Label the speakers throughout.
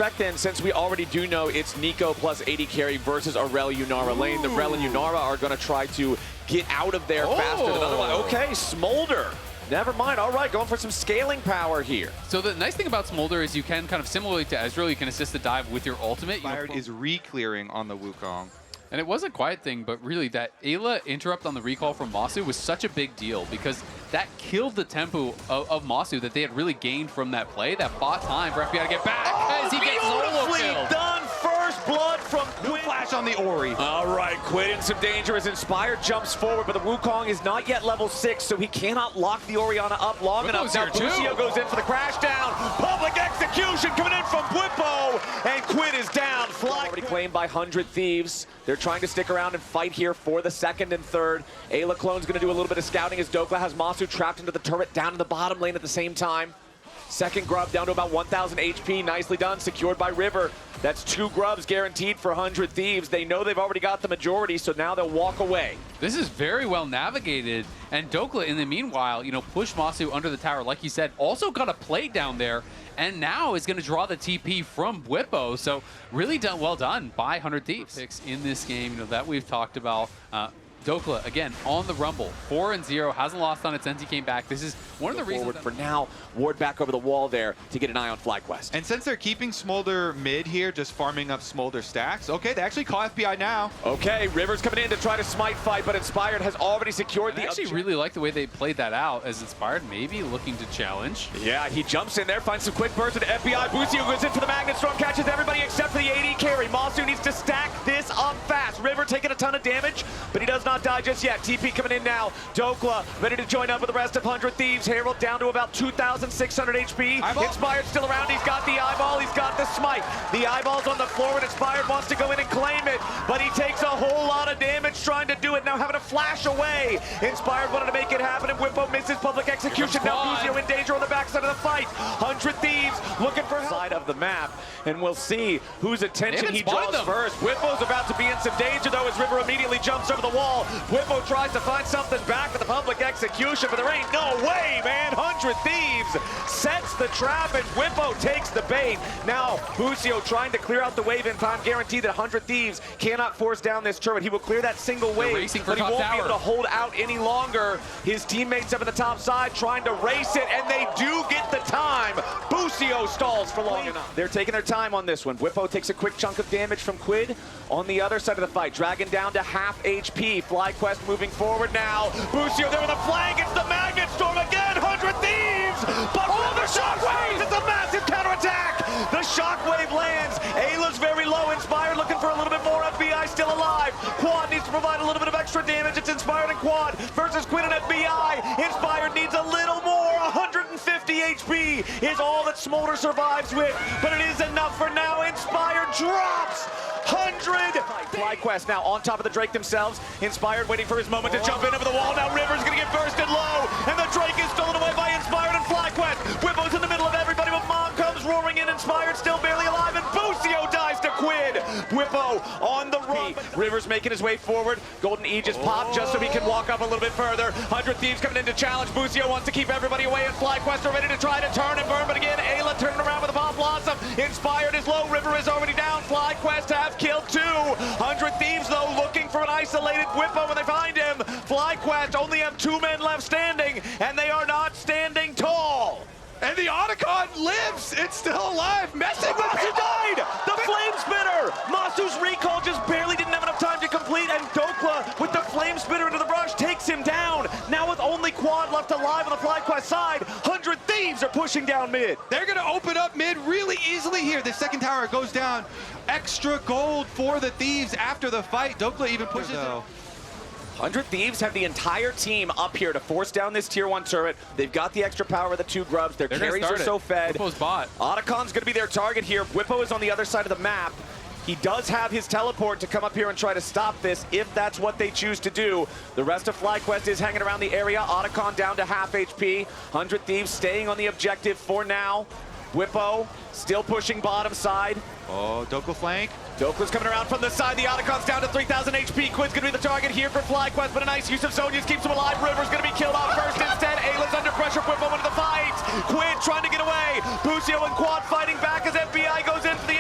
Speaker 1: expect then, since we already do know it's Nico plus 80 carry versus Aurel Yunara lane, the Rel and Yunara are going to try to get out of there faster than otherwise. Okay, Smolder. Never mind. All right, going for some scaling power here.
Speaker 2: So the nice thing about Smolder is you can, kind of similarly to Ezreal, you can assist the dive with your ultimate.
Speaker 3: Inspired is re-clearing on the Wukong.
Speaker 2: And it was a quiet thing, but really that Ayla interrupt on the recall from Masu was such a big deal because that killed the tempo of Masu that they had really gained from that play. That bought time for FBI to get back as he gets solo killed.
Speaker 1: Done. First blood from Quid.
Speaker 3: Flash on the Ori.
Speaker 1: All right, Quid in some danger as Inspired jumps forward, but the Wukong is not yet level 6, so he cannot lock the Orianna up long enough. Now Lucio goes in for the crash down. Public execution coming in from Bwipo, and Quid is down. Fly already claimed by 100 Thieves. They're trying to stick around and fight here for the second and third. Ayla Clone's going to do a little bit of scouting as Dokla has Masu trapped into the turret down in the bottom lane at the same time. Second grub down to about 1,000 HP. Nicely done, secured by River. That's 2 grubs guaranteed for 100 Thieves. They know they've already got the majority, so now they'll walk away.
Speaker 2: This is very well navigated. And Dokla, in the meanwhile, pushed Masu under the tower. Like you said, also got a play down there. And now is going to draw the TP from Bwipo. So really well done by 100 Thieves. Picks in this game, that we've talked about. Dokla, again, on the rumble, 4-0, hasn't lost on it since he came back. This is one of the reasons.
Speaker 1: For now, Ward back over the wall there to get an eye on FlyQuest.
Speaker 3: And since they're keeping Smolder mid here, just farming up Smolder stacks, okay, they actually call FBI now.
Speaker 1: Okay, River's coming in to try to smite fight, but Inspired has already secured the...
Speaker 2: I actually really like the way they played that out, as Inspired maybe looking to challenge.
Speaker 1: Yeah, he jumps in there, finds some quick bursts with FBI. Busio goes in for the Magnet Storm, catches everybody except for the AD carry. Masu needs to stack this up fast. River taking a ton of damage, but he does not die just yet. TP coming in now. Dokla ready to join up with the rest of 100 Thieves. Herald down to about 2,600 HP.
Speaker 3: Eyeball.
Speaker 1: Inspired still around. He's got the eyeball. He's got the smite. The eyeball's on the floor and Inspired wants to go in and claim it, but he takes a whole lot of damage trying to do it. Now having to flash away. Inspired wanted to make it happen and Bwipo misses public execution. Now Busio in danger on the backside of the fight. 100 Thieves looking for side of the map, and we'll see whose attention he draws first. Bwipo's about to be in some danger though as River immediately jumps over the wall. Bwipo tries to find something back at the public execution, but there ain't no way, man. 100 Thieves sets the trap and Bwipo takes the bait. Now Busio trying to clear out the wave in time, guaranteed that 100 Thieves cannot force down this turret. He will clear that single wave, but he won't be able to hold out any longer. His teammates up at the top side trying to race it, and they do get the time. Busio stalls for long enough. They're taking their time on this one. Bwipo takes a quick chunk of damage from Quid on the other side of the fight. Dragon down to half HP. FlyQuest moving forward now. Busio there with a flank. It's the Magnet Storm again. 100 Thieves! But the Shockwave! It's a massive counterattack! The Shockwave lands. Ayla's very low. Inspired looking for a little bit more. FBI still alive. Quad needs to provide a little bit of extra damage. It's Inspired and Quad versus Quid and FBI. Inspired needs a little more. 150 HP is all that Smolder survives with, but it is enough for now. Inspired drops. 100! FlyQuest now on top of the Drake themselves. Inspired waiting for his moment to jump in over the wall. Now River's gonna get bursted low, and the Drake is stolen away by Inspired and FlyQuest. Bwipo's in the middle of everybody, but Mom comes roaring in. Inspired still barely alive, and Busio dies to Quid. Bwipo on the run. River's making his way forward. Golden Aegis pop just so he can walk up a little bit further. 100 Thieves coming in to challenge. Busio wants to keep everybody away, and FlyQuest are ready to try to turn and burn, but again, Ayla turning around with a Pop Blossom. Inspired is low. River is already down. FlyQuest have killed 2. 100 Thieves, though, looking for an isolated Bwipo when they find him. FlyQuest only have 2 men left standing, and they are not standing tall.
Speaker 3: And the Otacon lives! It's still alive! Messing with
Speaker 1: Masu died! The Flame Spitter! Masu's recall just barely didn't have enough time to complete, and Dokla with the Flame Spitter into the brush takes him down. Now with only Quad left alive on the FlyQuest side, 100 Thieves are pushing down mid.
Speaker 3: They're gonna open up mid really easily here. The second tower goes down. Extra gold for the Thieves after the fight. Dokla even pushes it.
Speaker 1: 100 Thieves have the entire team up here to force down this tier 1 turret. They've got the extra power with the 2 grubs. Their carries are so fed.
Speaker 2: Bwipo's bot.
Speaker 1: Otacon's going to be their target here. Bwipo is on the other side of the map. He does have his teleport to come up here and try to stop this if that's what they choose to do. The rest of FlyQuest is hanging around the area. Otacon down to half HP. 100 Thieves staying on the objective for now. Bwipo still pushing bottom side.
Speaker 3: Oh, Dokla flank.
Speaker 1: Dokla's coming around from the side. The Otacon's down to 3,000 HP. Quid's going to be the target here for FlyQuest, but a nice use of Zonius keeps him alive. River's going to be killed off first instead. Ayla's under pressure. Bwipo into the fight. Quid trying to get away. Busio and Quad fighting back as FBI goes in for the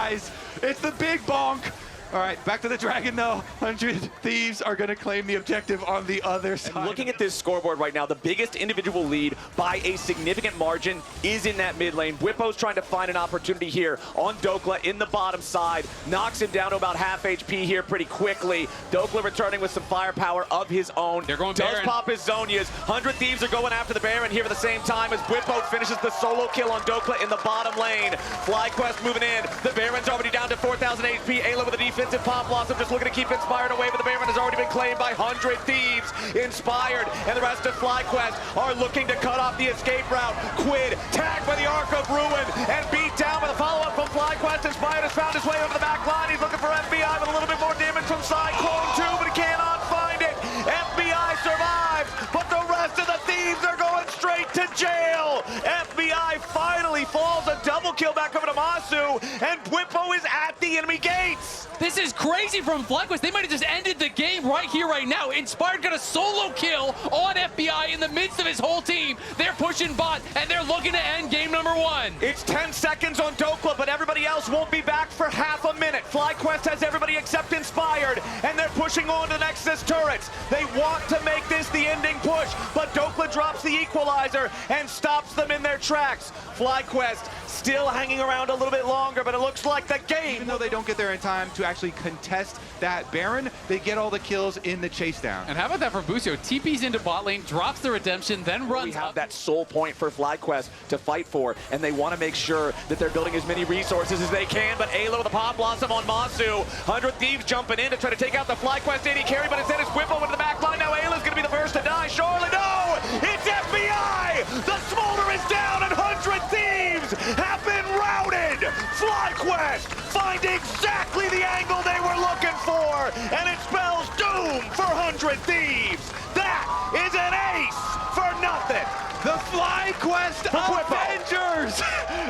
Speaker 3: guys. It's the big bonk. All right, back to the Dragon though. 100 Thieves are gonna claim the objective on the other side.
Speaker 1: And looking at this scoreboard right now, the biggest individual lead by a significant margin is in that mid lane. Bwipo's trying to find an opportunity here on Dokla in the bottom side. Knocks him down to about half HP here pretty quickly. Dokla returning with some firepower of his own.
Speaker 2: They're going
Speaker 1: Does
Speaker 2: Baron.
Speaker 1: pop his Zonias. 100 Thieves are going after the Baron here at the same time as Bwipo finishes the solo kill on Dokla in the bottom lane. FlyQuest moving in. The Baron's already down to 4,000 HP. Ayla with a defensive pop blossom, just looking to keep Inspired away, but the Baron has already been claimed by 100 Thieves. Inspired and the rest of FlyQuest are looking to cut off the escape route. Quid tagged by the Arc of Ruin and beat down by the follow-up from FlyQuest. Inspired has found his way over the back line. He's looking for FBI with a little bit more damage from Cyclone too, but he cannot find it. FBI survives, but the rest of the Thieves are going straight to jail. FBI finally falls, a double kill back over to Masu, and Bwipo is at the enemy gates.
Speaker 2: This is crazy from FlyQuest. They might have just ended the game right here, right now. Inspired got a solo kill on FBI in the midst of his whole team. They're pushing bot, and they're looking to end game number 1.
Speaker 1: It's 10 seconds on Dokla, but everybody else won't be back for half a minute. FlyQuest has everybody except Inspired, and they're pushing on to the Nexus turrets. They want to make this the ending push, but Dokla drops the equalizer and stops them in their tracks. FlyQuest still hanging around a little bit longer, but it looks like the game.
Speaker 3: Even though they don't get there in time to actually contest that Baron, they get all the kills in the chase down.
Speaker 2: And how about that from Busio? TP's into bot lane, drops the redemption, then runs
Speaker 1: We have
Speaker 2: up.
Speaker 1: that sole point for FlyQuest to fight for, and they want to make sure that they're building as many resources as they can, but Ayla with a pop blossom on Masu. 100 Thieves jumping in to try to take out the FlyQuest AD carry, but instead it's Bwipo into the back line. Now Ayla's going to be the first to die. Surely, no! It's FBI! The Smolder is down, and 100 Thieves have been routed! FlyQuest find exactly the angle they were looking for, and it spells doom for 100 Thieves. That is an ace for nothing.
Speaker 3: The FlyQuest Avengers!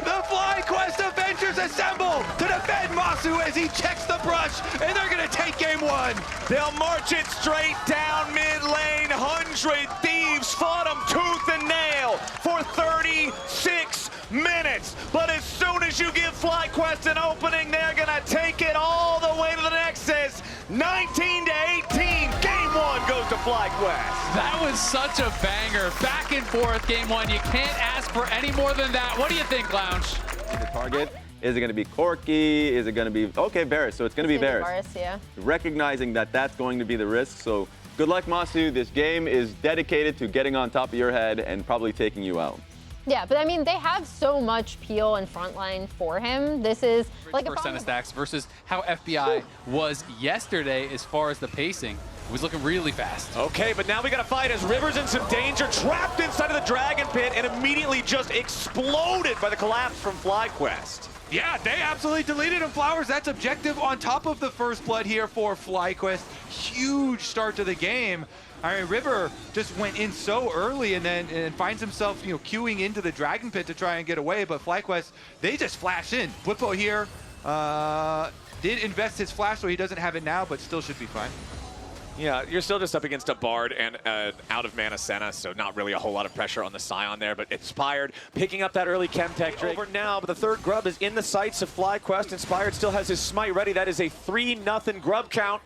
Speaker 3: The FlyQuest Avengers assemble to defend Masu as he checks the brush, and they're gonna take game 1.
Speaker 1: They'll march it straight down mid lane. 100 Thieves fought them tooth and nail for 36 minutes. But as soon as you give FlyQuest an opening, they're gonna take it all the way to the Nexus. 19 to 18, game 1 goes to FlyQuest.
Speaker 2: That was such a banger. Back and forth, game 1. You can't ask for any more than that. What do you think, Lounge?
Speaker 4: The target. Is it going to be Corki? Is it going to be, okay, Varus. So it's going to be Varus.
Speaker 5: Yeah.
Speaker 4: Recognizing that that's going to be the risk. So good luck, Masu. This game is dedicated to getting on top of your head and probably taking you out.
Speaker 5: Yeah, but I mean, they have so much peel and frontline for him. This is like a
Speaker 2: percent of stacks versus how FBI was yesterday as far as the pacing. It was looking really fast.
Speaker 1: Okay, but now we gotta fight as River's in some danger, trapped inside of the Dragon Pit, and immediately just exploded by the collapse from FlyQuest.
Speaker 3: Yeah, they absolutely deleted him. Flowers, that's objective on top of the first blood here for FlyQuest. Huge start to the game. I mean, River just went in so early and then finds himself, queuing into the Dragon Pit to try and get away. But FlyQuest, they just flash in. Bwipo here did invest his flash, so he doesn't have it now, but still should be fine.
Speaker 1: Yeah, you're still just up against a Bard and out of mana Senna, so not really a whole lot of pressure on the Scion there, but Inspired picking up that early Chemtech Drake. Over now, but the third grub is in the sights of FlyQuest. Inspired still has his smite ready. That is a 3-0 grub count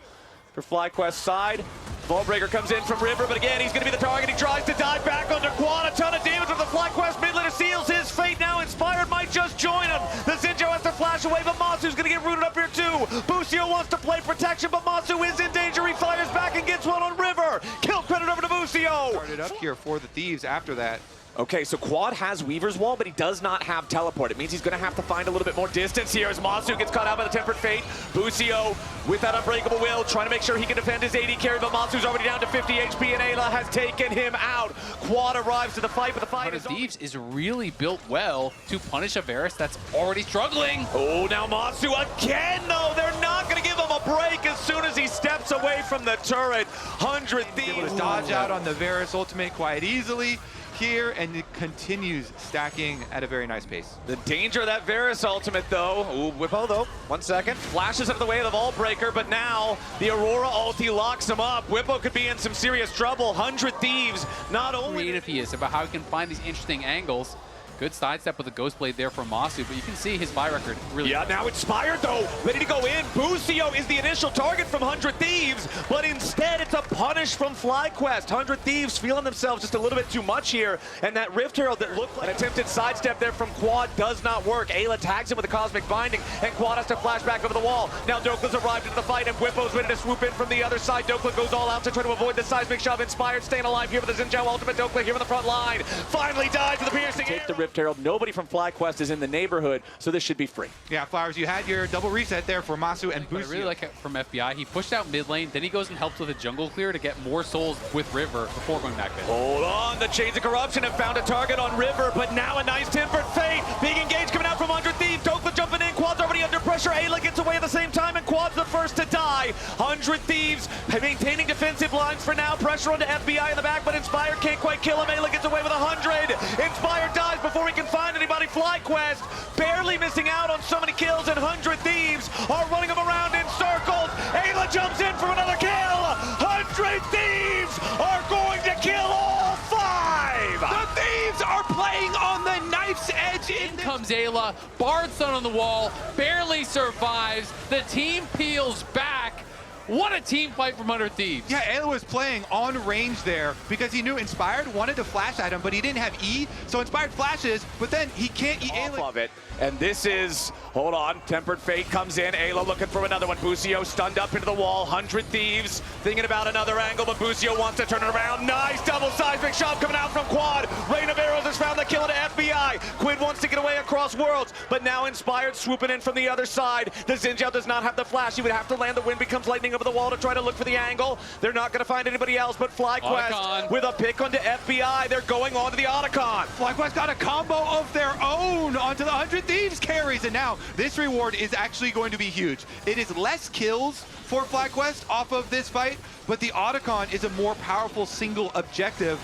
Speaker 1: for FlyQuest side. Ballbreaker comes in from River, but again, he's going to be the target. He tries to dive back onto Quad. A ton of damage with the FlyQuest mid laner seals his fate now. Inspired might just join him. The Zinjo has to flash away, but Masu's going to get rooted up here too. Busio wants to play protection, but Masu is in danger. He fires back and gets one on River. Kill credit over to Busio.
Speaker 3: Started up here for the Thieves after that.
Speaker 1: Okay, so Quad has Weaver's Wall, but he does not have Teleport. It means he's going to have to find a little bit more distance here as Masu gets caught out by the Tempered Fate. Busio with that Unbreakable Will, trying to make sure he can defend his AD carry, but Masu's already down to 50 HP, and Ayla has taken him out. Quad arrives to the fight, but the fight is
Speaker 2: Thieves is really built well to punish a Varus that's already struggling.
Speaker 1: Oh, now Masu again, though. They're not going to give him a break as soon as he steps away from the turret. 100 Thieves.
Speaker 3: Able to dodge out on the Varus ultimate quite easily here, and it continues stacking at a very nice pace.
Speaker 1: The danger of that Varus ultimate, though. Ooh, Bwipo, though. 1 second. Flashes out of the way of the Vault Breaker, but now the Aurora ulti locks him up. Bwipo could be in some serious trouble. 100 Thieves, not only...
Speaker 2: Creative he is about how he can find these interesting angles. Good sidestep with a Ghost Blade there from Masu, but you can see his buy record really.
Speaker 1: Yeah, now Inspired though, ready to go in. Busio is the initial target from 100 Thieves, but instead it's a punish from FlyQuest. 100 Thieves feeling themselves just a little bit too much here, and that Rift Herald that looked like an attempted sidestep there from Quad does not work. Ayla tags him with a Cosmic Binding, and Quad has to flash back over the wall. Now Dokla's arrived into the fight, and Whippo's ready to swoop in from the other side. Dokla goes all out to try to avoid the seismic shove. Inspired staying alive here with the Xin Zhao ultimate. Dokla here on the front line. Finally dies with the piercing arrow. Take the Rift Herald. Nobody from FlyQuest is in the neighborhood, so this should be free.
Speaker 3: Yeah, Flowers, you had your double reset there for Masu and
Speaker 2: But I
Speaker 3: Busio.
Speaker 2: really like it from FBI. He pushed out mid lane, then he goes and helps with a jungle clear to get more souls with River before going back in.
Speaker 1: Hold on, the Chains of Corruption have found a target on River, but now a nice Tempered Fate. Big engage coming out from 100 Thieves. Dokla jumping in, Quad's already under pressure. Ayla gets away at the same time, and Quad's the first to die. 100 Thieves maintaining defensive lines for now. Pressure onto FBI in the back, but Inspired can't quite kill him. Ayla gets away with 100. Inspired dies before he can find anybody. FlyQuest barely missing out on so many kills, and 100 Thieves are running him around in circles. Ayla jumps in for another kill. 100 Thieves are going to kill all 5.
Speaker 3: The Thieves are playing on the knife's edge.
Speaker 2: In comes Ayla, Bard Stun on the wall, barely survives. The team peels back. What a team fight from 100 Thieves.
Speaker 3: Yeah, Ayla was playing on range there because he knew Inspired wanted to flash at him, but he didn't have E, so Inspired flashes, but then he can't E
Speaker 1: Off
Speaker 3: Ayla.
Speaker 1: of it. And this is, hold on, Tempered Fate comes in. Ayla looking for another one. Busio stunned up into the wall. 100 Thieves thinking about another angle, but Busio wants to turn it around. Nice double seismic shove coming out from Quad. Rain of Arrows has found the kill to FBI. Quid wants to get away across worlds, but now Inspired swooping in from the other side. The Xin Zhao does not have the flash. He would have to land. The wind becomes lightning over the wall to try to look for the angle. They're not going to find anybody else, but FlyQuest
Speaker 2: Otacon
Speaker 1: with a pick onto FBI. They're going on to the Otacon.
Speaker 3: FlyQuest got a combo of their own onto the 100 Thieves carries, and now this reward is actually going to be huge. It is less kills for FlyQuest off of this fight, but the Otacon is a more powerful single objective.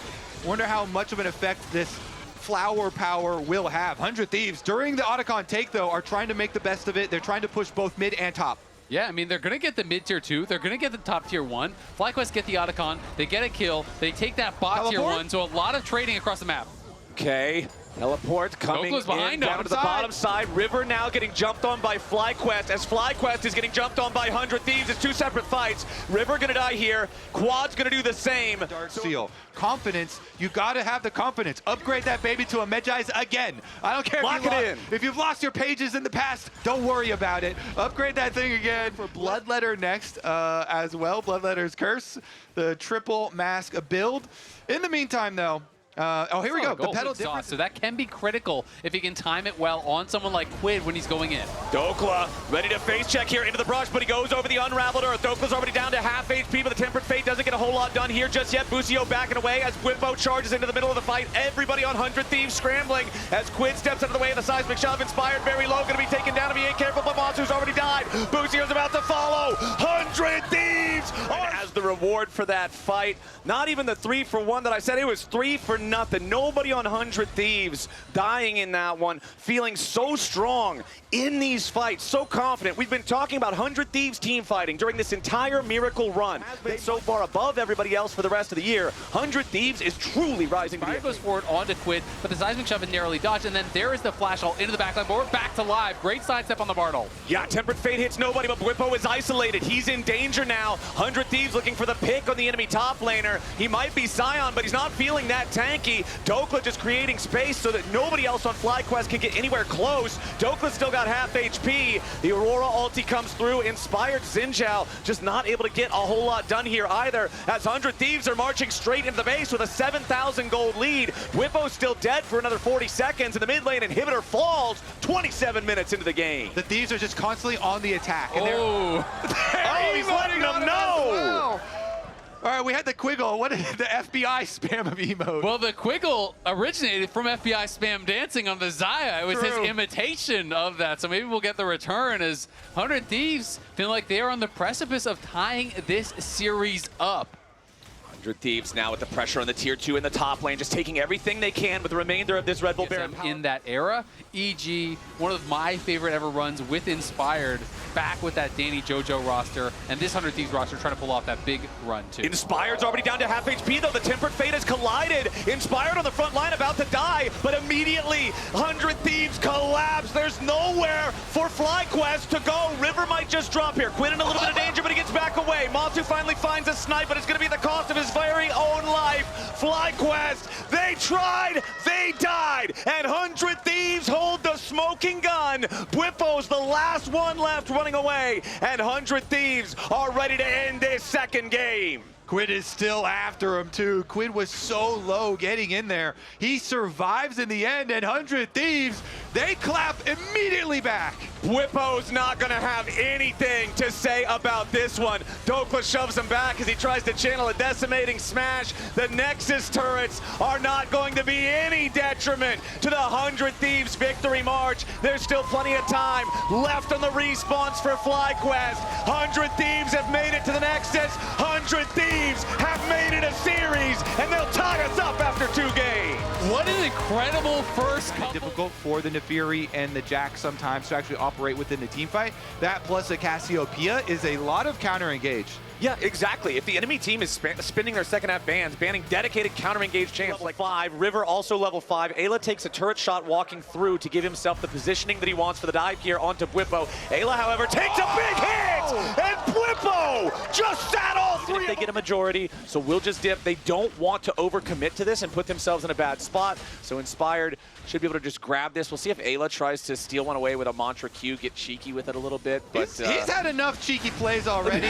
Speaker 3: Wonder how much of an effect this flower power will have. 100 Thieves during the Otacon take though are trying to make the best of it. They're trying to push both mid and top.
Speaker 2: Yeah, I mean, they're going to get the mid-tier 2. They're going to get the top tier 1. FlyQuest get the Otacon. They get a kill. They take that bot tier 1. So a lot of trading across the map.
Speaker 1: Okay, teleport coming
Speaker 2: Dokla's behind
Speaker 1: in
Speaker 2: him.
Speaker 1: down to the bottom side. River now getting jumped on by FlyQuest as FlyQuest is getting jumped on by 100 Thieves. It's two separate fights. River gonna die here. Quad's gonna do the same.
Speaker 3: Dark Seal. Confidence, you gotta have the confidence. Upgrade that baby to a Medjai's again. I don't care
Speaker 1: Lock it in.
Speaker 3: If you've lost your pages in the past, don't worry about it. Upgrade that thing again for Bloodletter next as well. Bloodletter's Curse, the triple mask build. In the meantime though, oh, here we go. The pedal difference.
Speaker 2: So that can be critical if he can time it well on someone like Quid when he's going in.
Speaker 1: Dokla ready to face check here into the brush, but he goes over the unraveled earth. Dokla's already down to half HP, but the Tempered Fate doesn't get a whole lot done here just yet. Busio backing away as Whippo charges into the middle of the fight. Everybody on 100 Thieves scrambling as Quid steps out of the way of the seismic shove. Inspired very low, gonna be taken down if he ain't careful, but Monster's already died. Busio's about to follow. 100 Thieves! And as the reward for that fight, not even the 3-for-1 that I said, it was 3 for nothing. Nobody on 100 Thieves dying in that one, feeling so strong in these fights, so confident. We've been talking about 100 Thieves team fighting during this entire Miracle run. Has been so far above everybody else for the rest of the year. 100 Thieves is truly rising to the
Speaker 2: Fire goes forward onto Quid, but the seismic shove is narrowly dodged, and then there is the flash ult into the backline, but we're back to live. Great sidestep on the Bard ult.
Speaker 1: Yeah, Tempered Fate hits nobody, but Whippo is isolated. He's in danger now. 100 Thieves looking for the pick on the enemy top laner. He might be Scion, but he's not feeling that tanky. Dokla just creating space so that nobody else on FlyQuest can get anywhere close. Dokla's still got half HP. The Aurora ulti comes through. Inspired Xin Zhao just not able to get a whole lot done here either, as 100 Thieves are marching straight into the base with a 7,000 gold lead. Whippo's still dead for another 40 seconds, and the mid lane inhibitor falls 27 minutes into the game.
Speaker 3: The Thieves are just constantly on the attack. And
Speaker 2: Oh,
Speaker 1: Oh, he's letting them know!
Speaker 3: All right, we had the Quiggle. What is the FBI spam of emote?
Speaker 2: well, the Quiggle originated from FBI spam dancing on the Xayah. It was
Speaker 3: True.
Speaker 2: his imitation of that, so maybe we'll get the return as 100 Thieves feel like they are on the precipice of tying this series up.
Speaker 1: 100 Thieves now with the pressure on the tier 2 in the top lane, just taking everything they can with the remainder of this Red Bull Baron
Speaker 2: in that era. EG, one of my favorite ever runs with Inspired, back with that Danny JoJo roster, and this 100 Thieves roster trying to pull off that big run too.
Speaker 1: Inspired's already down to half HP though. The Tempered Fate has collided. Inspired on the front line about to die, but immediately 100 Thieves collapse. There's nowhere for FlyQuest to go. River might just drop here. Quinn in a little bit of danger, but he gets back away. Masu finally finds a snipe, but it's going to be at the cost of his very own life. FlyQuest, they tried, they died, and 100 Thieves hold the smoking gun. Bwipo's the last one left running away, and 100 Thieves are ready to end this second game.
Speaker 3: Quid is still after him too. Quid was so low getting in there. He survives in the end, and 100 Thieves, they clap immediately back.
Speaker 1: Bwipo's not gonna have anything to say about this one. Dokla shoves him back as he tries to channel a decimating smash. The Nexus turrets are not going to be any detriment to the 100 Thieves victory march. There's still plenty of time left on the respawns for FlyQuest. 100 Thieves have made it to the Nexus. 100 Thieves have made it a series, and they'll tie us up after 2 games.
Speaker 2: What an incredible first couple.
Speaker 3: Difficult for the Nefiri and the Jack sometimes to actually operate within the team fight. That plus a Cassiopeia is a lot of counter engage.
Speaker 1: Yeah, exactly. If the enemy team is spinning their second half bans, banning dedicated counter-engage champs like 5, River also level 5. Ayla takes a turret shot walking through to give himself the positioning that he wants for the dive here onto Bwipo. Ayla, however, takes a big hit! And Bwipo just sat all 3. They get a majority, so we'll just dip. They don't want to overcommit to this and put themselves in a bad spot, so Inspired should be able to just grab this. We'll see if Ayla tries to steal one away with a Mantra Q, get cheeky with it a little bit. But
Speaker 3: he's had enough cheeky plays already.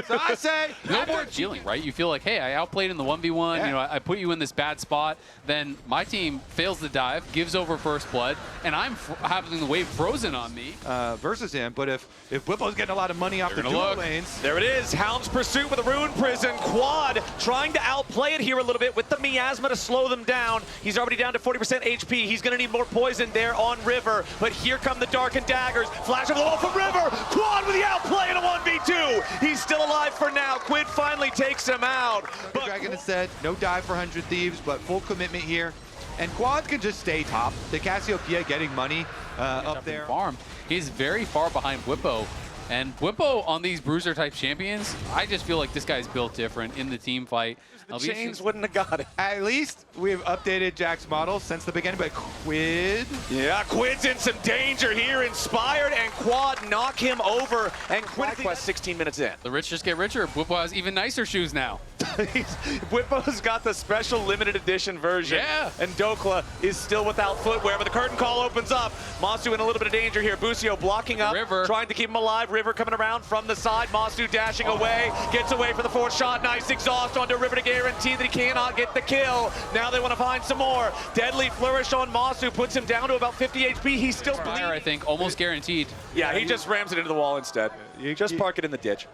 Speaker 3: So I say,
Speaker 2: no more feeling, right? You feel like, hey, I outplayed in the 1v1.
Speaker 3: Yeah.
Speaker 2: You know, I put you in this bad spot. Then my team fails the dive, gives over first blood, and I'm having the wave frozen on me.
Speaker 3: Versus him, but if Bwipo's getting a lot of money off the dual lanes.
Speaker 1: There it is, Hound's Pursuit with a Rune Prison. Quad trying to outplay it here a little bit with the Miasma to slow them down. He's already down to 40% HP. He's going to need more poison there on River, but here come the Darkened Daggers. Flash of the wall from River. Quad with the outplay in a 1v2. He's still alive for now. Quid finally takes him out.
Speaker 3: But Dragon has said, no dive for 100 Thieves, but full commitment here. And Quad can just stay top. The Cassiopeia getting money up there.
Speaker 2: Farm. He's very far behind Bwipo. And Bwipo on these bruiser type champions, I just feel like this guy's built different in the team fight.
Speaker 1: The chains wouldn't have got it.
Speaker 3: At least we've updated Jack's model since the beginning, but Quid.
Speaker 1: Yeah, Quid's in some danger here. Inspired and Quad knock him over, and FlyQuest 16 minutes in.
Speaker 2: The rich just get richer. Bwipo has even nicer shoes now.
Speaker 1: Bwipo's got the special limited edition version.
Speaker 2: Yeah.
Speaker 1: And Dokla is still without footwear, but the curtain call opens up. Masu in a little bit of danger here. Busio blocking up,
Speaker 2: River
Speaker 1: trying to keep him alive. River coming around from the side. Masu dashing away, gets away for the 4th shot. Nice exhaust onto River to guarantee that he cannot get the kill. Now they want to find some more. Deadly Flourish on Masu puts him down to about 50 HP. He's still bleeding.
Speaker 2: I think, almost guaranteed.
Speaker 1: Yeah, he just rams it into the wall instead. Just park it in the ditch.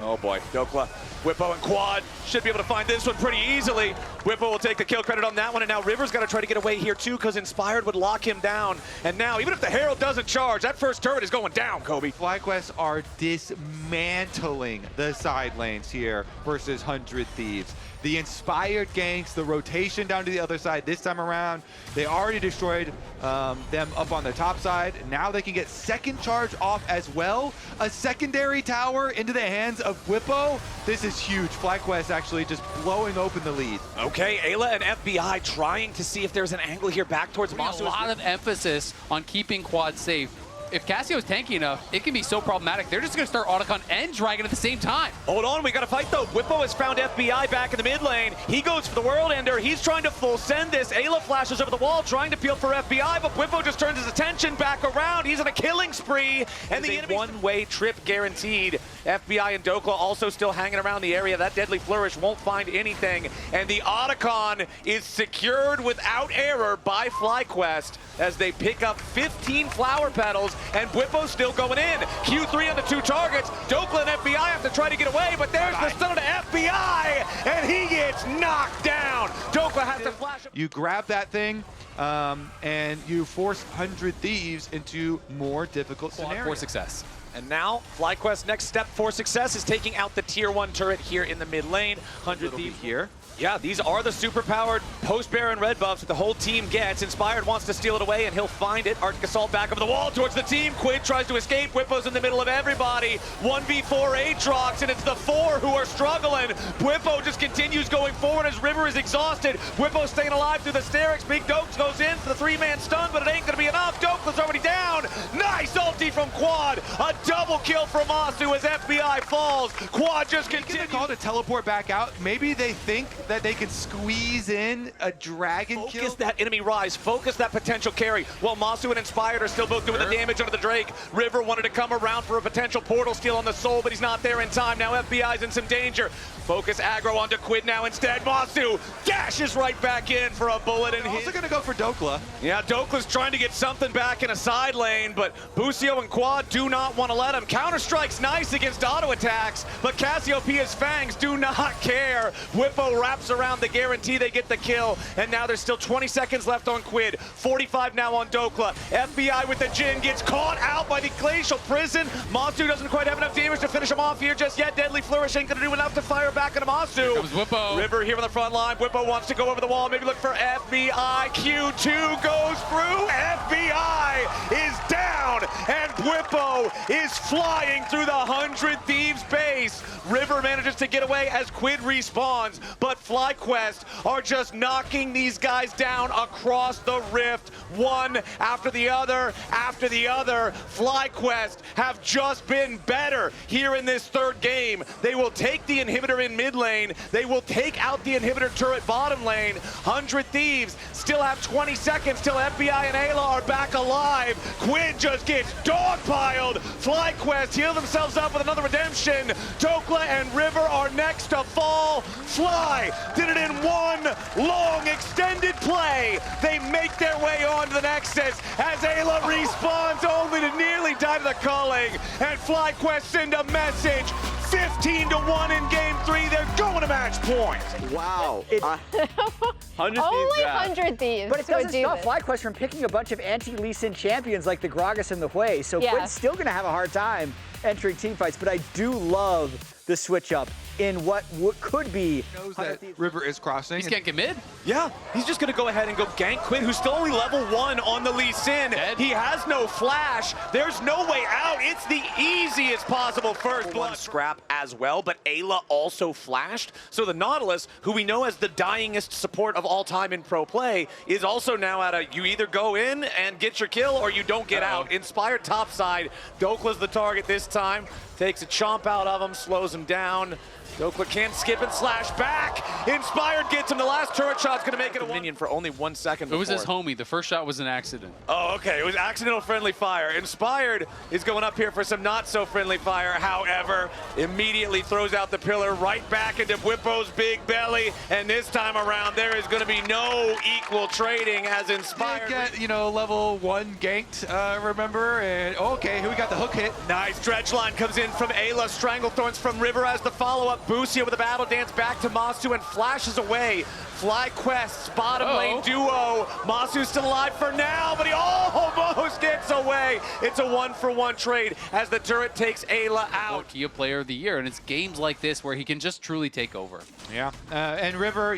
Speaker 1: Oh boy, Dokla, Bwipo and Quad should be able to find this one pretty easily. Bwipo will take the kill credit on that one, and now River's got to try to get away here too, because Inspired would lock him down. And now, even if the Herald doesn't charge, that first turret is going down, Kobe.
Speaker 3: FlyQuest are dismantling the side lanes here versus 100 Thieves. The Inspired ganks, the rotation down to the other side this time around. They already destroyed them up on the top side. Now they can get second charge off as well. A secondary tower into the hands of Bwipo. This is huge. FlyQuest actually just blowing open the lead.
Speaker 1: Okay, Ayla and FBI trying to see if there's an angle here back towards Masu.
Speaker 2: A lot of emphasis on keeping Quad safe. If Cassio is tanky enough, it can be so problematic. They're just going to start Otacon and Dragon at the same time.
Speaker 1: Hold on, we got to fight though. Bwipo has found FBI back in the mid lane. He goes for the World Ender. He's trying to full send this. Ayla flashes over the wall, trying to peel for FBI, but Bwipo just turns his attention back around. He's on a killing spree, and the enemy one-way trip guaranteed. FBI and Dokla also still hanging around the area. That Deadly Flourish won't find anything, and the Otacon is secured without error by FlyQuest as they pick up 15 flower petals, and Bwipo's still going in. Q3 on the 2 targets. Dokla and FBI have to try to get away, but there's the stun to FBI, and he gets knocked down. Dokla has to flash.
Speaker 3: You grab that thing, and you force 100 Thieves into more difficult
Speaker 2: For
Speaker 3: scenarios.
Speaker 2: success.
Speaker 1: And now, FlyQuest's next step for success is taking out the Tier 1 turret here in the mid lane. 100 Thieves
Speaker 3: here.
Speaker 1: Yeah, these are the super-powered post-Baron red buffs that the whole team gets. Inspired wants to steal it away, and he'll find it. Arctic Assault back over the wall towards the team. Quid tries to escape. Whippo's in the middle of everybody. 1v4 Aatrox, and it's the 4 who are struggling. Whippo just continues going forward as River is exhausted. Whippo staying alive through the Sterix. Big Dokes goes in for the 3-man stun, but it ain't going to be enough. Dokel's already down. Nice ulti from Quad. A double kill from Masu as FBI falls. Quad just continues.
Speaker 3: Call to teleport back out. Maybe they think that they can squeeze in a dragon kill.
Speaker 1: Focus that enemy rise, focus that potential carry. While Masu and Inspired are still both doing the damage under the Drake. River wanted to come around for a potential portal steal on the Soul, but he's not there in time. Now FBI's in some danger. Focus aggro onto Quid now instead. Masu dashes right back in for a bullet, and
Speaker 3: They're also going to go for Dokla.
Speaker 1: yeah, Dokla's trying to get something back in a side lane, but Busio and Quad do not want to let him. Counter-Strike's nice against auto attacks, but Cassiopeia's Fangs do not care. Whippo wraps around the guarantee they get the kill, and now there's still 20 seconds left on Quid. 45 now on Dokla. FBI with the Jin gets caught out by the Glacial Prison. Masu doesn't quite have enough damage to finish him off here just yet. Deadly Flourish ain't going to do enough to fire back into Masu.
Speaker 2: Comes Whippo.
Speaker 1: River here on the front line. Whippo wants to go over the wall, maybe look for FBI. Q2 goes through. FBI is down, and Whippo is flying through the 100 Thieves base. River manages to get away as Quid respawns, but FlyQuest are just knocking these guys down across the rift, one after the other after the other. FlyQuest have just been better here in this third game. They will take the inhibitor in mid lane. They will take out the inhibitor turret bottom lane. 100 Thieves still have 20 seconds till FBI and Ayla are back alive. Quid just gets dogpiled. FlyQuest heal themselves up with another redemption. Dokla and River are next to fall. Fly did it in one long extended play. They make their way onto the Nexus as Ayla respawns only to nearly die to the culling. And FlyQuest send a message. 15-1 in game 3. They're going to match point.
Speaker 4: Wow. 100
Speaker 5: Only
Speaker 4: Thieves.
Speaker 5: 100 Thieves.
Speaker 6: But it
Speaker 5: would
Speaker 6: doesn't
Speaker 5: do
Speaker 6: stop
Speaker 5: this.
Speaker 6: FlyQuest from picking a bunch of anti-Lee Sin champions like the Gragas and the Hui, so
Speaker 5: Yeah.
Speaker 6: Quid's still going to have a hard time entering team fights, but I do love the switch up in what could be
Speaker 3: Knows
Speaker 6: 100
Speaker 3: that
Speaker 6: Thieves.
Speaker 3: River is crossing.
Speaker 2: He's can't get mid.
Speaker 1: Yeah, he's just going to go ahead and go gank Quid, who's still only level 1 on the Lee Sin.
Speaker 2: Dead.
Speaker 1: He has no flash. There's no way out. It's the easiest possible first blood scrap as well, but Ayla also flashed. So the Nautilus, who we know as the dyingest support of all time in pro play, is also now at a you either go in and get your kill or you don't get out. Inspired topside. Dokla's the target this time. Takes a chomp out of him, slows him down. Dokla can't skip and slash back. Inspired gets him. The last turret shot's gonna make it a minion for only 1 second.
Speaker 2: It was his
Speaker 1: before.
Speaker 2: homie. The first shot was an accident.
Speaker 1: Oh, okay. It was accidental friendly fire. Inspired is going up here for some not so friendly fire. However, immediately throws out the pillar right back into Whippo's big belly. And this time around, there is going to be no equal trading as Inspired.
Speaker 3: Get, level 1 ganked, remember? And okay, here we got the hook hit.
Speaker 1: Nice dredge line comes in from Ayla. Stranglethorns from River as the follow-up. Busio with a battle dance back to Masu and flashes away. FlyQuest's bottom lane duo. Masu's still alive for now, but he almost gets away. It's a 1-for-1 trade as the turret takes Ayla out.
Speaker 2: Key player of the year, and it's games like this where he can just truly take over.
Speaker 3: Yeah, and River,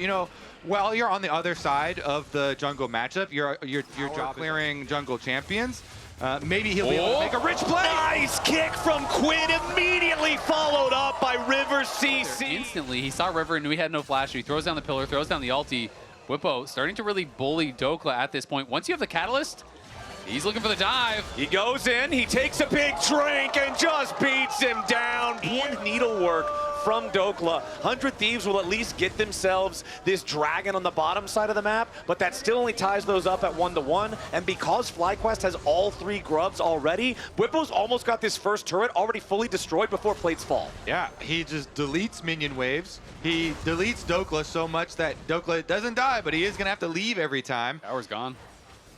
Speaker 3: while you're on the other side of the jungle matchup, your job clearing jungle champions. Maybe he'll be able to make a rich play.
Speaker 1: Nice kick from Quid, immediately followed up by River CC.
Speaker 2: Instantly, he saw River and knew he had no flash. He throws down the pillar, throws down the ulti. Whippo starting to really bully Dokla at this point. Once you have the catalyst, he's looking for the dive.
Speaker 1: He goes in, he takes a big drink and just beats him down. Good needlework from Dokla. 100 Thieves will at least get themselves this dragon on the bottom side of the map, but that still only ties those up at 1-to-1. And because FlyQuest has all 3 grubs already, Whippo's almost got this first turret already fully destroyed before plates fall.
Speaker 3: Yeah, he just deletes minion waves. He deletes Dokla so much that Dokla doesn't die, but he is going to have to leave every time.
Speaker 2: Power's gone.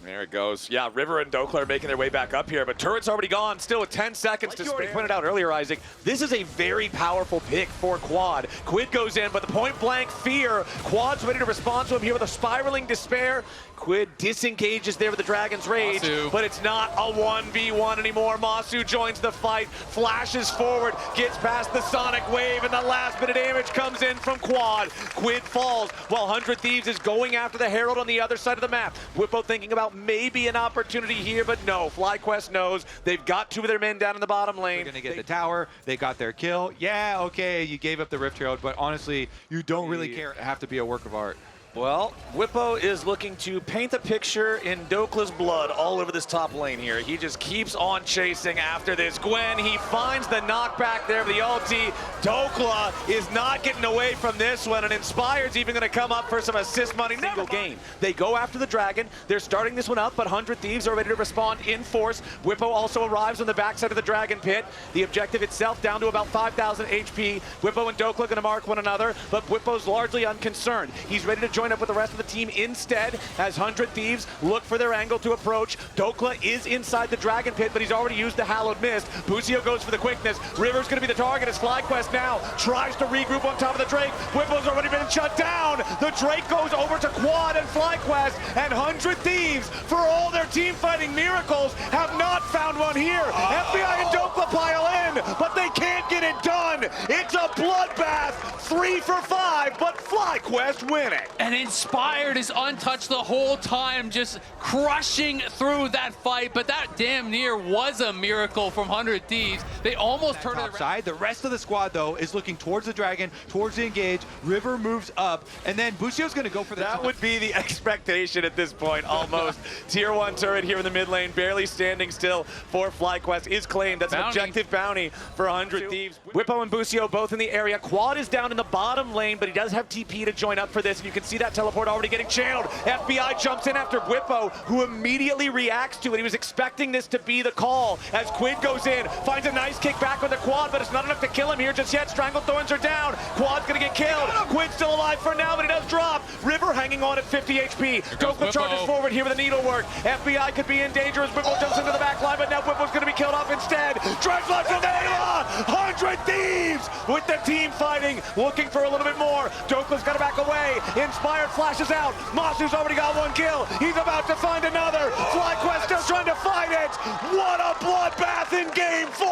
Speaker 1: There it goes. Yeah, River and Dokla are making their way back up here, but turret's already gone, still with 10 seconds to spare. Like you already pointed out earlier, Isaac, this is a very powerful pick for Quad. Quid goes in, but the point-blank fear, Quad's ready to respond to him here with a spiraling despair. Quid disengages there with the Dragon's Rage,
Speaker 2: Masu.
Speaker 1: but it's not a 1v1 anymore. Masu joins the fight, flashes forward, gets past the Sonic Wave, and the last bit of damage comes in from Quad. Quid falls while 100 Thieves is going after the Herald on the other side of the map. Whippo thinking about maybe an opportunity here, but no. FlyQuest knows they've got 2 of their men down in the bottom lane.
Speaker 3: They're gonna get the tower. They got their kill. Yeah, okay, you gave up the Rift Herald, but honestly, you don't really care. It have to be a work of art.
Speaker 1: Well, Whippo is looking to paint the picture in Dokla's blood all over this top lane here. He just keeps on chasing after this. Gwen, he finds the knockback there of the ulti. Dokla is not getting away from this one, and Inspired's even going to come up for some assist money. Single game. They go after the Dragon. They're starting this one up, but 100 Thieves are ready to respond in force. Whippo also arrives on the backside of the Dragon Pit. The objective itself down to about 5,000 HP. Whippo and Dokla going to mark one another, but Whippo's largely unconcerned. He's ready to join up with the rest of the team instead as 100 Thieves look for their angle to approach. Dokla is inside the Dragon Pit, but he's already used the Hallowed Mist. Busio goes for the quickness. River's going to be the target as FlyQuest now tries to regroup on top of the Drake. Whipple's already been shut down. The Drake goes over to Quad and FlyQuest, and 100 Thieves, for all their team fighting miracles, have not found one here. FBI and Dokla pile in, but they can't get it done. It's a bloodbath, 3 for 5, but FlyQuest win it.
Speaker 2: And Inspired is untouched the whole time, just crushing through that fight. But that damn near was a miracle from 100 Thieves. They almost turned it around.
Speaker 3: Side. The rest of the squad, though, is looking towards the Dragon, towards the engage. River moves up, and then Busio's going to go for the
Speaker 1: That would be the expectation at this point, almost. Tier 1 turret here in the mid lane, barely standing still for FlyQuest, is claimed. That's an objective bounty for 100 Thieves. Whippo and Busio both in the area. Quad is down in the bottom lane, but he does have TP to join up for this, and you can see that teleport already getting channeled. FBI jumps in after Whippo, who immediately reacts to it. He was expecting this to be the call as Quid goes in, finds a nice kick back with the Quad, but it's not enough to kill him here just yet. Strangle Thorns are down. Quad's gonna get killed. Quid's still alive for now, but he does drop. River hanging on at 50 HP. Dokla charges forward here with a needlework. FBI could be in danger as Whippo jumps into the back line, but now Whippo's gonna be killed off instead. Dreadlock from Ayla! 100 Thieves with the team fighting, looking for a little bit more. Dokla's gotta back away. Inspired flashes out. Masu's already got 1 kill. He's about to find another. FlyQuest still trying to fight it. What a bloodbath in game 4!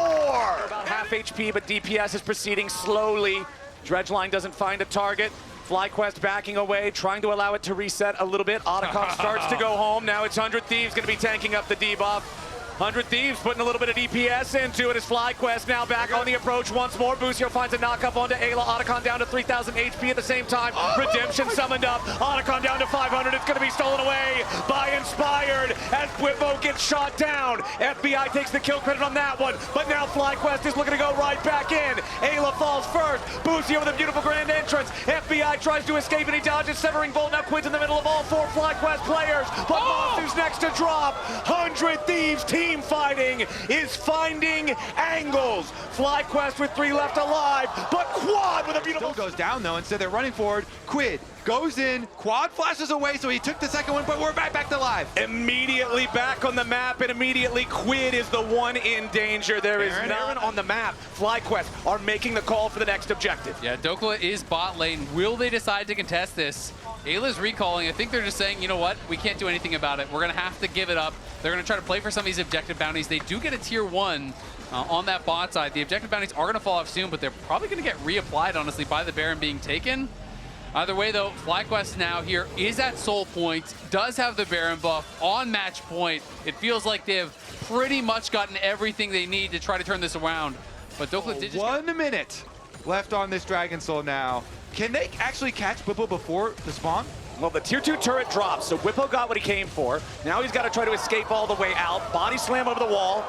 Speaker 1: About half HP, but DPS is proceeding slowly. Dredgeline doesn't find a target. FlyQuest backing away, trying to allow it to reset a little bit. Otacon starts to go home. Now it's 100 Thieves going to be tanking up the debuff. 100 Thieves putting a little bit of DPS into it as FlyQuest now back on the approach once more. Busio finds a knock-up onto Ayla. Otacon down to 3,000 HP at the same time. Redemption summoned up. Otacon down to 500. It's going to be stolen away by Inspired as Whippo gets shot down. FBI takes the kill credit on that one, but now FlyQuest is looking to go right back in. Ayla falls first. Busio with a beautiful grand entrance. FBI tries to escape and he dodges Severing Bolt. Now Quid's in the middle of all 4 FlyQuest players, but Masu's next to drop. 100 Thieves team fighting is finding angles. FlyQuest with 3 left alive, but Quad with a beautiful...
Speaker 3: Still goes down, though. Instead, they're running forward. Quid goes in. Quad flashes away, so he took the second one, but we're back to live.
Speaker 1: Immediately back on the map, and immediately Quid is the one in danger. There is none on the map. FlyQuest are making the call for the next objective.
Speaker 2: Yeah, Dokla is bot lane. Will they decide to contest this? Ayla's recalling. I think they're just saying, you know what? We can't do anything about it. We're going to have to give it up. They're going to try to play for some of these objective bounties. They do get a tier 1 on that bot side. The objective bounties are going to fall off soon, but they're probably going to get reapplied, honestly, by the Baron being taken. Either way, though, FlyQuest now here is at soul point, does have the Baron buff on match point. It feels like they've pretty much gotten everything they need to try to turn this around. But Dokla did just...
Speaker 3: 1 minute left on this Dragon Soul now. Can they actually catch Whippo before the spawn?
Speaker 1: Well, the tier 2 turret drops, so Whippo got what he came for. Now he's got to try to escape all the way out. Body slam over the wall.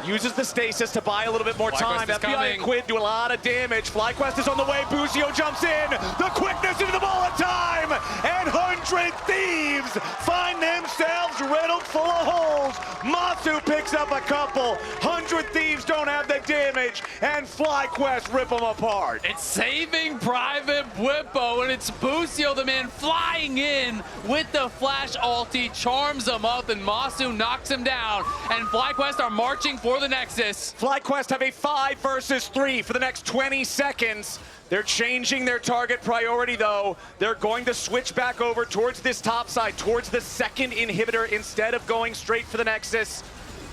Speaker 1: Uses the stasis to buy a little bit more time. FBI and Quid do a lot of damage. FlyQuest is on the way. Busio jumps in. The quickness into the ball of time. And 100 Thieves find themselves riddled full of holes. Masu picks up a couple. 100 Thieves don't have the damage. and FlyQuest rip them apart.
Speaker 2: It's Saving Private Whippo, and it's Busio, the man, flying in with the flash ulti, charms him up, and Masu knocks him down, and FlyQuest are marching for the Nexus.
Speaker 1: FlyQuest have a 5 versus 3 for the next 20 seconds. They're changing their target priority, though. They're going to switch back over towards this top side, towards the second inhibitor, instead of going straight for the Nexus.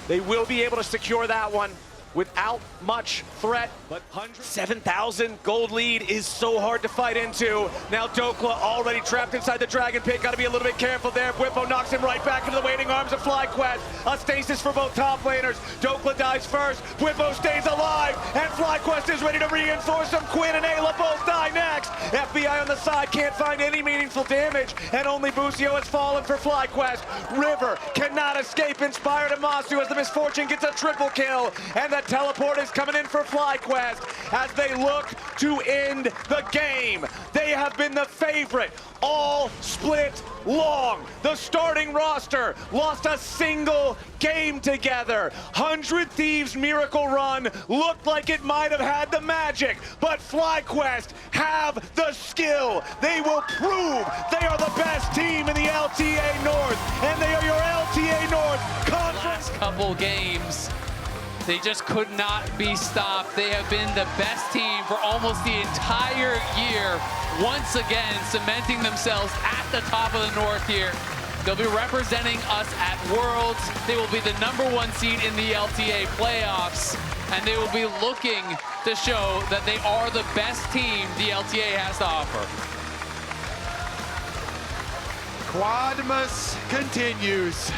Speaker 1: They will be able to secure that one without much threat, but 7,000 gold lead is so hard to fight into. Now Dokla already trapped inside the Dragon Pit. Got to be a little bit careful there. Whippo knocks him right back into the waiting arms of FlyQuest. A stasis for both top laners. Dokla dies first. Whippo stays alive, and FlyQuest is ready to reinforce him. Quinn and Ayla both die next. FBI on the side can't find any meaningful damage, and only Busio has fallen for FlyQuest. River cannot escape Inspired and Masu as the Misfortune gets a triple kill, and the teleport is coming in for FlyQuest as they look to end the game. They have been the favorite all split long. The starting roster lost a single game together. 100 Thieves miracle run looked like it might have had the magic, but FlyQuest have the skill. They will prove they are the best team in the LTA North, and they are your LTA North conference.
Speaker 2: Last couple games, they just could not be stopped. They have been the best team for almost the entire year. Once again, cementing themselves at the top of the North here. They'll be representing us at Worlds. They will be the #1 seed in the LTA playoffs. And they will be looking to show that they are the best team the LTA has to offer.
Speaker 3: Quadmas continues.